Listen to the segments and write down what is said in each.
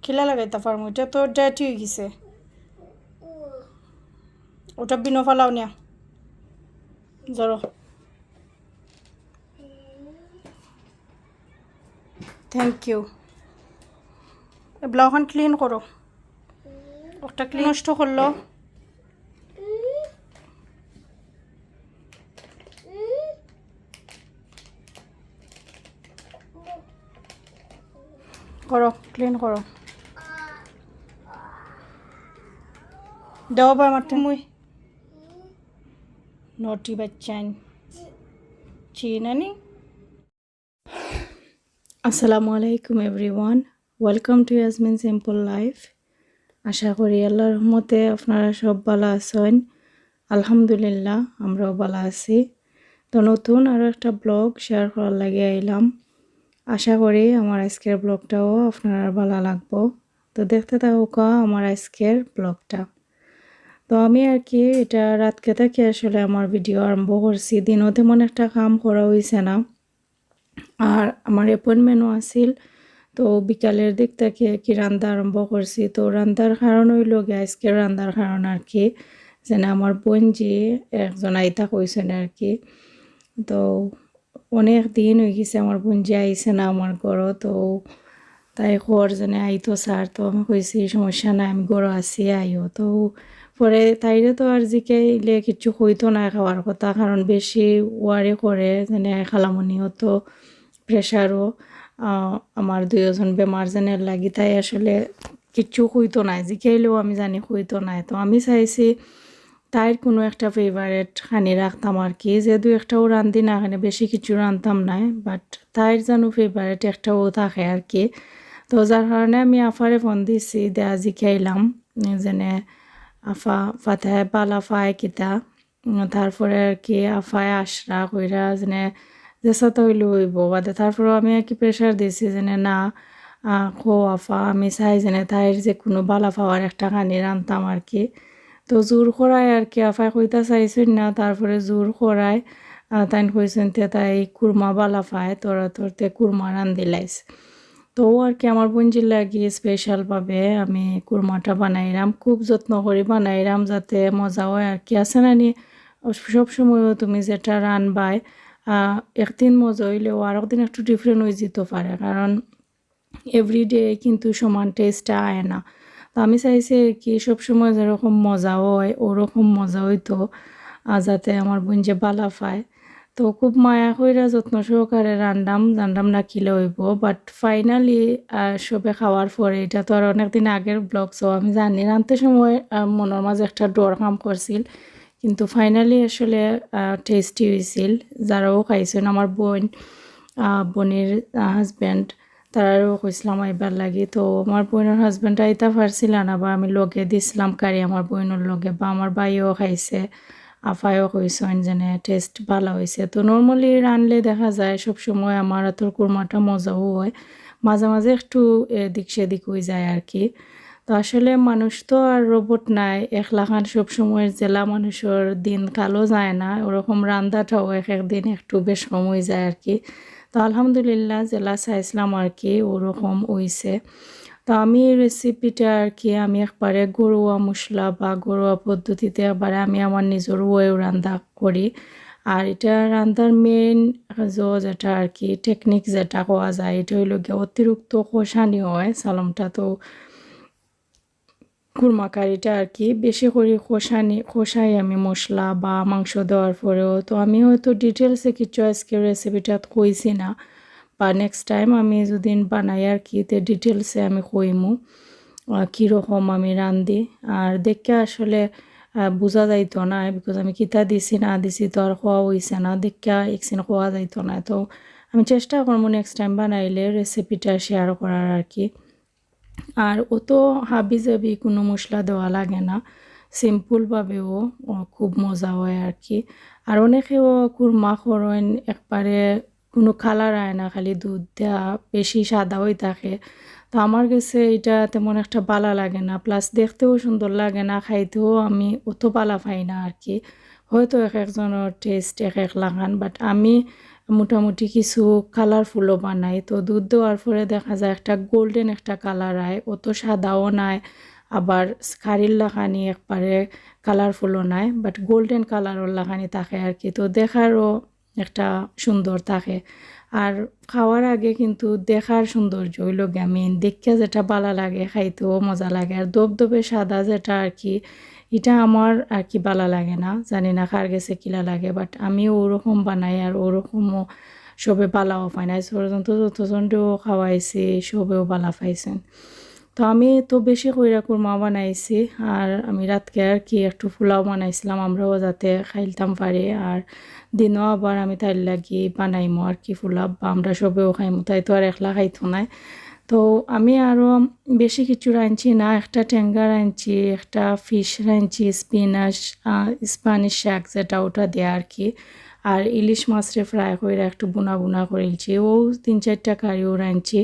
খিলা লাগাইতে পারবো, এটা তো ডেট হয়ে গেছে। ওটা বিনো ফালাও নিয়া ধরো। Thank you. এগুলো এখন ক্লিন করো। একটা ক্লিন নষ্ট করলো। করো, ক্লিন করো। দেও বা আমার মুই নটি বাচ্চান চিনানি। আসসালামু আলাইকুম everyone, welcome to Yasmin simple life. আশা করি আল্লাহর রহমতে আপনারা সব ভালো আছেন। আলহামদুলিল্লাহ আমরাও ভালো আছি। তো নতুন আরও একটা ব্লগ শেয়ার করার লাগে আইলাম। আশা করি আমার আজকের ব্লগটাও আপনারা ভালো লাগবো। তো দেখতে থাকুক আমার আজকের ব্লগটা। তো আমি আর কি এটা রাতকে থেকে আসলে আমার ভিডিও আরম্ভ করছি। দিনও তেমন একটা কাম করা হয়েছে না, আর আমার অ্যাপয়েন্টমেন্টও আছিল। তো বিকালের দিক থেকে কি রান্না আরম্ভ করছি। তো রান্নার কারণ হইল গিয়ে আজকের রান্নার কারণ আর কি যেন আমার বোন যে একজন আইতা কইছেন আর কি। তো অনেক দিন হয়ে গেছে আমার বোন যে আইছে না আমার ঘরও। তো তাই খর যেনে আইতো স্যার। তো আমি কইছি সমস্যা নাই, আমি ঘরও আছি, আইও। তো পরে তাইরে তো আর জিকাইলে কিছু হইতো না খাওয়ার কথা, কারণ বেশি ওয়ারে করে যেনে খালামনিও তো প্রেশারও আমার দুইজন বেমার যেনের লাগি, তাই আসলে কিচ্ছু হইতো না, জিকাইলেও আমি জানি হইতো না। তো আমি চাইছি তাইর কোনো একটা ফেভারেট খানি রাখতাম আর কি, যে দু একটাও রান্ধি না, এখানে বেশি কিছু রান্ধতাম নাই, বাট তাইর যেন ফেভারেট একটাও থাকে আর কি। তো যার কারণে আমি আফারে ফোন দিছি, দেয়া জিকাইলাম যেনে আফা ফাতায় পালা ফায় কিতা। তারপরে আর কি আফায় আশরা কইরা যেনে যেসা তৈলি হইব বাদে। তারপরেও আমি আর কি প্রেশার দিছি যেনে না খো আফা, আমি চাই যেনে তাইর যে কোনো বালা পাওয়ার একটা খানি রান্ধতাম আর কি। তো জোর করায় আর কি আফায় কইতা চাইছেন না, তারপরে জোর করায় তাই কইছেন তে তাই কুরমা বালা পায়, তোরা তোরতে কুরমা রান্ধি লাইস। তো আর কি আমার বোনজির লাগি স্পেশালভাবে আমি কুরমাটা বানাইলাম, খুব যত্ন করে বানাইলাম যাতে মজা হয় আর কি। আছে না নি সবসময়ও তুমি যেটা রানবাই একদিন মজা হইলেও আর একদিন একটু ডিফারেন্ট হয়ে যেতে পারে, কারণ এভরিডে কিন্তু সমান টেস্টটা আয় না। তো আমি চাইছি কি সবসময় যেরকম মজা হয় ওরকম মজা হইতো, যাতে আমার বোন যে বালা পায়। তো খুব মায়া কইরা যত্ন সহকারে রান্দাম না কিলে হইব, বাট ফাইনালি সবে খাওয়ার পরে, এটা তো আর অনেকদিন আগের ব্লগ, সো আমি জানি রাঁধতে সময় মনের মাঝে একটা ডর কাম করছিল, কিন্তু ফাইনালি আসলে টেস্টি হয়েছিল। যারাও খাইছেন আমার বোনের হাজব্যান্ড তারাও কইসলাম আইবার লাগি। তো আমার বোনের হাজব্যান্ড আইতা পারছিল না, বা আমি লগে দিছিলাম কারি আমার বোনের লগে, বা আমার ভাইও খাইছে, আফায়ও কইছেন যেনে টেস্ট ভালো হয়েছে। তো নর্মালি রানলে দেখা যায় সবসময় আমার হাতের কুরমাটা মজাও হয়, মাঝে মাঝে একটু এদিক সেদিক হয়ে যায় আর কি। তো আসলে মানুষ তো আর রোবট নাই, একলাখান সবসময় জেলা মানুষের দিন কালো যায় না, ওরকম রান্দাটাও এক একদিন একটু বেশ কম হয়ে যায় আর কি। তো আলহামদুলিল্লাহ জেলা চাইছিলাম আর কি ওরকম হইছে। তো আমি এই রেসিপিটা আর কি আমি একবারে ঘরোয়া মশলা বা ঘরোয়া পদ্ধতিতে একবারে আমি আমার নিজের ওয়েও রান্না করি। আর এটা রান্নার মেইন যেটা আর কি টেকনিক যেটা কোয়া যায়, এটা হইল গিয়ে অতিরিক্ত কষানি হয় সালামটা। তো কুরমা কারিটা আর কি বেশি করে কষাই আমি মশলা বা মাংস দেওয়ার পরেও। তো আমি হয়তো ডিটেলসে কিছু আজকে রেসিপিটা কইছি না, বা নেক্সট টাইম আমি যদি বানাই আর কি তে ডিটেলসে আমি কইমু কীরকম আমি রান্ধি। আর দেখে আসলে বোঝা যাইতো না, বিকজ আমি কিতা দিছি না দিছি তো আর খাওয়া হইছে না, দেখে একদিন খাওয়া যাইতো না। তো আমি চেষ্টা করবো নেক্সট টাইম বানাইলে রেসিপিটা শেয়ার করার আর কি। আর অত হাবি জাবি কোনো মশলা দেওয়া লাগে না, সিম্পলভাবেও খুব মজা হয় আর কি। আর অনেকেও কুরমা করেন একবারে কোনো কালার আয় না, খালি দুধ দেওয়া বেশি সাদা হয়ে থাকে। তো আমার কাছে এটা তেমন একটা ভালো লাগে না, প্লাস দেখতেও সুন্দর লাগে না, খাইতেও আমি অত ভালো পাই না আর কি। হয়তো এক একজনের টেস্ট এক এক লাগান, বাট আমি মোটামুটি কিছু কালারফুলও বানাই। তো দুধ দেওয়ার পরে দেখা যায় একটা গোল্ডেন একটা কালার আয়, অত সাদাও নাই আবার কারির লাখানি একবারে কালারফুলও নাই, বাট গোল্ডেন কালারও লাখানি থাকে আর কি। তো দেখারও একটা সুন্দর থাকে। আর খাওয়ার আগে কিন্তু দেখার সৌন্দর্য হইল গিয়া মেন, দেখতে যেটা ভালো লাগে খাইতেও মজা লাগে। আর দবদবে সাদা যেটা আর কি, এটা আমার আর কি ভালো লাগে না, জানি না কার গেছে কিলা লাগে, বাট আমি ওরকম বানাই আর ওরকমও সবে বালাও পাই না। পর্যন্ত যতজনও খাওয়াইছি সবেও বালা পাইছেন। তো আমি তো বেশি কইরা কুরমা বানাইছি, আর আমি রাতকে আর কি একটু পোলাও বানাইছিলাম আমরাও যাতে খাইলতাম পারি। আর দিনও আবার আমি তাইর লাগি বানাইমো আর কি পোলাও, বা আমরা সবেও খাইমো, তাই তো আর একলা খাইতো নাই। তো আমি আরও বেশি কিছু রাঁধছি না, একটা ট্যাঙ্গা রাঁধছি, একটা ফিশ রাঁধছি, স্প্যানিশ শাক যেটা ওটা দেয়া আর কি, আর ইলিশ মাছরে ফ্রাই করে একটু বুনা বুনা করেছি। ও 3-4টা কারিও রাঁধছি,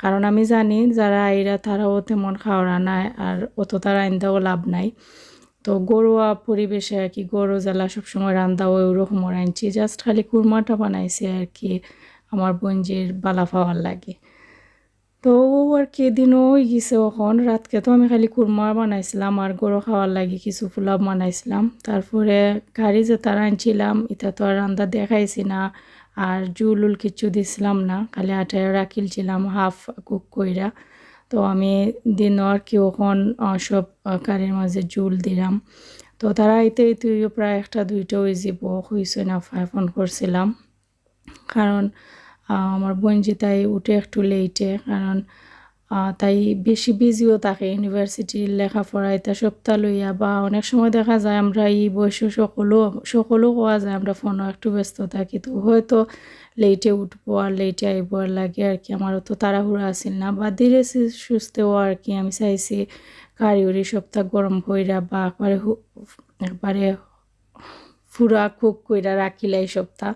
কারণ আমি জানি যারা আইরা তারাও তেমন খাওয়া নাই আর অত তারা রান্দাও লাভ নাই। তো ঘরোয়া পরিবেশে আর কি, গরু জ্বালা সবসময় রান্দাও ওইরকমও রাঁধছি, জাস্ট খালি কুরমাটা বানাইছি আর কি আমার বোনজির বালা পাওয়ার লাগে। তো ও আর কি দিনও হয়ে গেছে, এখন রাতকে তো আমি খালি কুরমা বানাইছিলাম আর গরু খাওয়ার লাগে কিছু পোলাও বানাইছিলাম। তারপরে কারি যেটা রাঁধছিলাম এটা তো আর রান্না দেখাইছি না, আর জুল কিছু দিছিলাম না, খালি আটায় রাখিলছিলাম হাফ কুক কইরা। তো আমি দিনও আর কি ওখন সব কারির মাঝে জুল দিলাম। তো তারা এতে তুইও প্রায় 1-2টা হয়ে যাব, হয়েছে না ফোন করছিলাম, কারণ আমার বোনজি তাই উঠে একটু লেটে, কারণ তাই বেশি বিজিও থাকে ইউনিভার্সিটির লেখাপড়া এটা সপ্তাহ লইয়া, বা অনেক সময় দেখা যায় আমরা এই বয়সে সকলও কোয়া যায় আমরা ফোনও একটু ব্যস্ত থাকি। তো হয়তো লেটে উঠবো আর লেটে আইব আর লাগে আর কি, আমারও তো তাড়াহুড়া আসিল না, বা ধীরে সুস্থেও আর কি আমি চাইছি কারিগরি সপ্তাহ গরম কইরা বা একবারে ফুরা কুক কইরা রাখিলাই সপ্তাহ,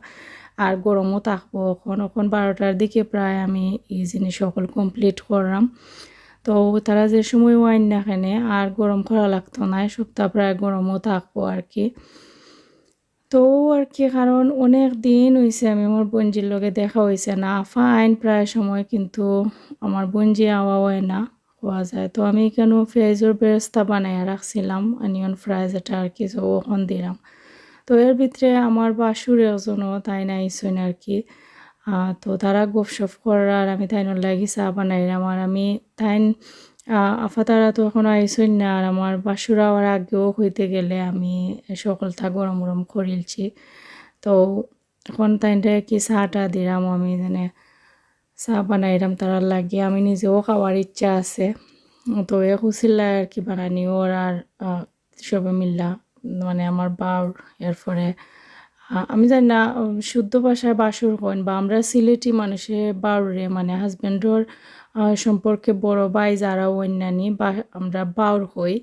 আর গরমও থাকবো। এখন 12টার দিকে প্রায় আমি এই জিনিস সকল কমপ্লিট করলাম। তো তারা যে সময় ওয়াইন না খানে আর গরম করা লাগতো না, সপ্তাহ প্রায় গরমও থাকবো আর কি। তো আর কি, কারণ অনেক দিন হয়েছে আমি আমার বোনজির লগে দেখা হয়েছে না, ফাইন প্রায় সময় কিন্তু আমার বোনজি আওয়া হয় না হওয়া যায়। তো আমি কেন পেঁয়াজের বেরেস্তা বানাইয়া রাখছিলাম, অনিয়ন ফ্রাইজ এটা আর কি, তো ওখান দিলাম। তো এর ভিতরে আমার বাসুর একজনও তাই না আইসইন আর কি। তো তারা গপসপ করার আমি তাইনর লাগি চা বানাইলাম, আর আমি তাইন আফা তারা তো এখন আইসইন না, আর আমার বাসুরা আর আগেও হইতে গেলে আমি সকলটা গরম গরম করিলছি। তো এখন তাইনটা কি চাটা দিলাম, আমি যেন চা বানাইলাম তারার লাগিয়ে, আমি নিজেও খাওয়ার ইচ্ছা আছে। তো এ খুশিল্লা আর কি বানানি ওর, আর সবে মিল্লা মানে আমার বাউর। এরপরে আমি জানি না শুদ্ধ ভাষায় বাসুর হন, বা আমরা সিলেটি মানুষের বাউরে মানে হাজব্যান্ডর সম্পর্কে বড় ভাই যারা অন্যান্য বা আমরা বাউর হই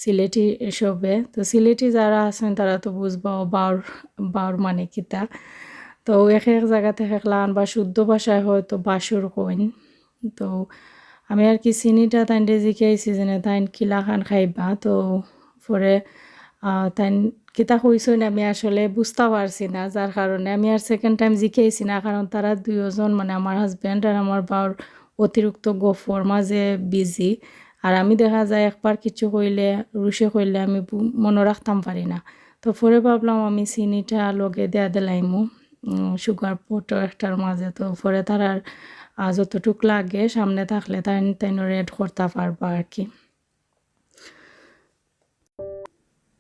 সিলেটি সবে। তো সিলেটি যারা আছেন তারা তো বুঝবা বাউর বাউর মানে কিতা। তো এক এক জায়গা থেকে লান বা শুদ্ধ ভাষায় হয়তো বাসুর হইন। তো আমি আর কি চিনিটা তাইন জিকাইছি যেন তাইন কিলা খান খাইবা। তো পরে তাইন কিতা কইসইন আমি আসলে বুঝতে পারছি না, যার কারণে আমি আর সেকেন্ড টাইম জিকাইছি না, কারণ তারা দুইজন মানে আমার হাজব্যান্ড আর আমার বাউর অতিরিক্ত গফর মাঝে বিজি। আর আমি দেখা যায় একবার কিছু কইলে রুশে কইলে আমি মনে রাখতাম পারি না। তো পরে ভাবলাম আমি চিনিটা লগে দেয়া দিলাইমু সুগার পটো একটার মাঝে। তো পরে তারার যতটুক লাগে সামনে থাকলে তাইন রেড করতে পারবা আর কি।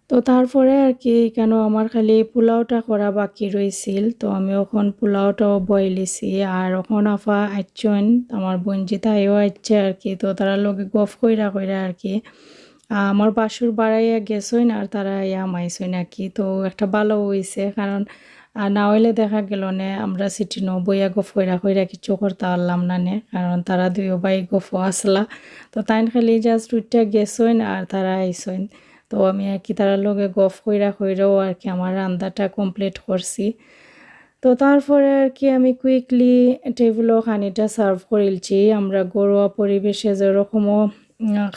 তো তারপরে আর কি কেন আমার খালি পোলাওটা করা বাকি রয়েছিল, তো আমি ওখন পোলাওটাও বইলিছি। আর ওখন আফা আইচন আমার বোনজি তাইও আইচ্ছে আর কি। তো তারা লগে গফ কইরা আর কি আমার বাসুর বাড়াইয়া গেছইন আর তারা ইয়া মাইছইন আর কি। তো একটা ভালো হয়েছে, কারণ না হইলে দেখা গেল নে আমরা সিটি বইয়া গফ কইরা কিছু করতে পারলাম না নে, কারণ তারা দুইও ভাই গফ আসলা। তো তাইন খালি জাস্ট উইটা গেছইন আর তারা আইসইন। তো আমি আর কি তারা লগে গফ কইরাও আর কি আমার রান্নাটা কমপ্লিট করছি। তো তারপরে আর কি আমি কুইকলি টেবিলও খানিটা সার্ভ করিলছি। আমরা ঘরোয়া পরিবেশে যেরকমও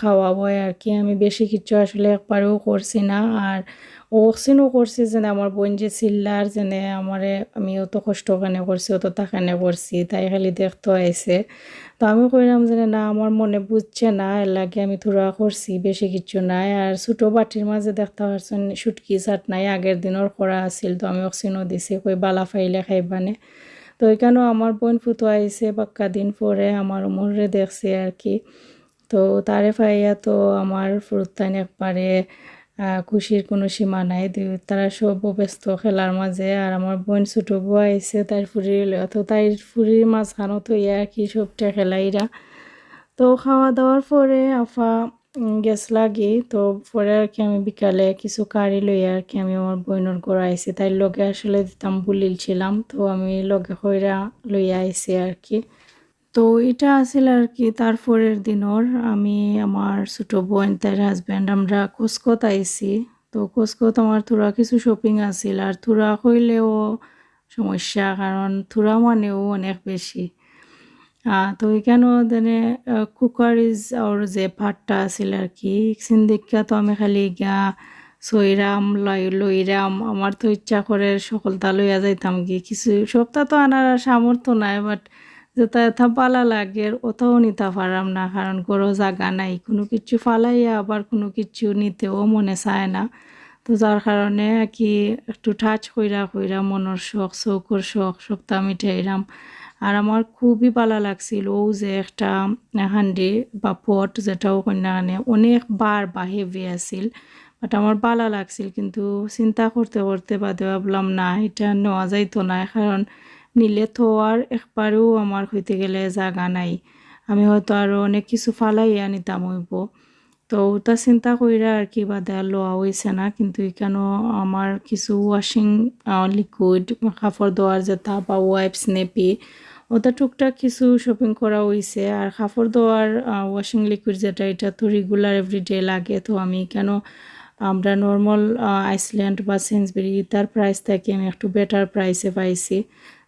খাওয়াবো আর কি। আমি বেশি কিছু আসলে একবারেও করছি না। আর ওক্সিনও করছি যেন আমার বোন যে চিল্লার যেন আমারে আমি অত কষ্ট কানে করছি অত টাকানে করছি তাই খালি দেখতে আইছে। তো আমি কইলাম যে না আমার মনে বুঝছে না এর লাগে আমি থোড়া করছি বেশি কিছু নাই। আর ছোটো বাটির মাঝে দেখতে পারছেন শুটকি চাট নাই আগের দিনের করা আছিল, তো আমি অক্সিনও দিছি কই বালা ফাইলে খাইবানে। তো এখানেও আমার বোন ফুটো আইছে বাক্কা দিন পরে আমার উমরে দেখছে আর কি। তো তারে পাইয়া তো আমার ফুরুত্তান একবারে খুশির কোনো সীমা নাই। তারা সব ব্যস্ত খেলার মাঝে। আর আমার বোন ছোটো বউ আইছে তার ফুরির তো তাই ফুরির মাঝখানো তো ইয়া আর কি সবটা খেলাইরা। তো খাওয়া দাওয়ার পরে আফা গ্যাস লাগি তো পরে আর কি আমি বিকালে কিছু কারি লইয়া আর কি আমি আমার বোনের ঘরে আইছি। তাই লগে আসলে দিতাম ভুলিলছিলাম, তো আমি লগে কইরা লইয়া আইছি আর কি। তো এটা আছিল আর কি তারপরের দিনর আমি আমার ছোট বোন তার হাজব্যান্ড আমরা কোসকোত আইছি। তো কোসকোত আমার থোড়া কিছু শপিং আছিল আর থোড়া হইলেও সমস্যা, কারণ থোড়া মানেও অনেক বেশি। তো এখানেও দেনে কুকারিজ আর যে পাটটা আছিল আর কি সিন্দিকা তো আমি খালি গা সইরাম লইরাম আমার তো ইচ্ছা করে সকলটা লইয়া যাইতাম কি কিছু সবটা তো আনার আর সামর্থ্য নাই, বাট যেটা এথা পালা লাগে ওটাও নিতে পারাম না, কারণ কোনো জায়গা নাই কোনো কিছু ফালাইয়া আবার কোনো কিছু নিতেও মনে চায় না। তো যার কারণে কি একটু টাচ কইরা কইরা মনের শখ চৌকর শখ সবটা মিটাইরাম। আর আমার খুবই ভালো লাগছিল ও যে একটা হান্ডি বা পট যেটাও কন্যা অনেকবার বা হেভি আছিল, বাট আমার ভালো লাগছিল। কিন্তু চিন্তা করতে করতে বাদে ভাবলাম না এটা নেওয়া যাইতো না, কারণ নিলে তো আর একবারেও আমার হইতে গেলে জায়গা নাই, আমি হয়তো আরও অনেক কিছু ফালাইয়া নিতাম হইব। তো ওটা চিন্তা কইরা আর কি বাদে আর লওয়া হয়েছে না। কিন্তু এখানেও আমার কিছু ওয়াশিং লিকুইড কাপড় ধোয়ার যেটা বা ওয়াইপস নেপি ওটা টুকটাক কিছু শপিং করা হয়েছে। আর কাপড় ধোয়ার ওয়াশিং লিকুইড যেটা এটা তো রেগুলার এভরিডে লাগে, তো আমি কেন আমরা নর্মাল আইসল্যান্ড বা সেন্সবেরি তার প্রাইস থেকে আমি একটু বেটার প্রাইসে পাইছি।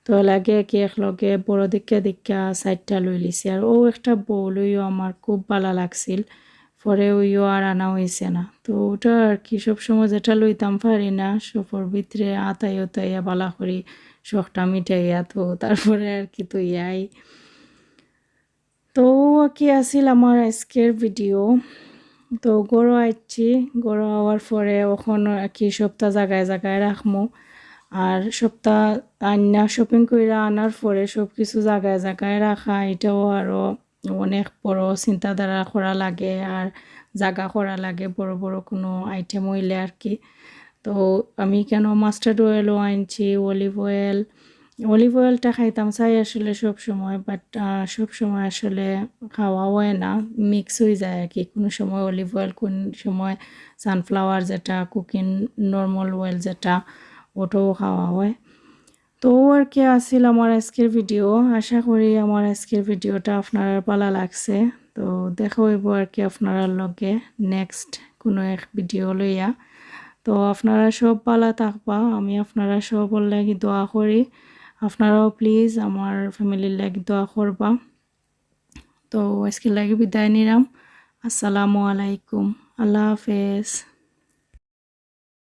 তো লাগে কি একলগে বড় দিকা সাইডটা লই লিছি। আর ও একটা বউ লইও আমার খুব ভালো লাগছিল, পরে ওইও আর আনা হয়েছে না। তো ওটা আর কি সবসময় যেটা লইতাম পারি না সফর ভিতরে আতাই উতাইয়া বালা করি শখটা মিটাইয়া, তো তারপরে আর কি তো ইয়াই। তো কি আছিল আমার আজকের ভিডিও। তো গড়ো আইছি, গড়ো হওয়ার পরে ওখন কি সপ্তাহ জায়গায় জায়গায় রাখমু। আর সপ্তাহ আন্না শপিং কইরা আনার পরে সব কিছু জায়গায় জায়গায় রাখা এটাও আরও অনেক বড় চিন্তাধারা করা লাগে আর জায়গা করা লাগে বড় বড় কোনো আইটেম হইলে আর কি। তো আমি কেন মাস্টার্ড অয়েলও আনছি, অলিভ অয়েলটা খাইতাম চাই আসলে সব সময়, বাট সব সময় আসলে খাওয়া হয় না, মিক্স হয়ে যায় আর কি। কোনো সময় অলিভ অয়েল কোন সময় সানফ্লাওয়ার যেটা কুকিং নর্মাল অয়েল যেটা ওটাও খাওয়া হয়। তো আর কি আসছিল আমার আজকের ভিডিও। আশা করি আমার আজকের ভিডিওটা আপনার ভালো লাগছে। তো দেখা হইব আর কি আপনার লগে নেক্সট কোনো এক ভিডিও লইয়া। তো আপনারা সব ভালো থাকবা, আমি আপনারা সবার লাগি দোয়া করি। আপনারাও প্লিজ আমার ফ্যামিলির লাগি দোয়া করবা। তো আজকে লাগি বিদায় নিলাম। আসসালামু আলাইকুম, আল্লাহ হাফেজ।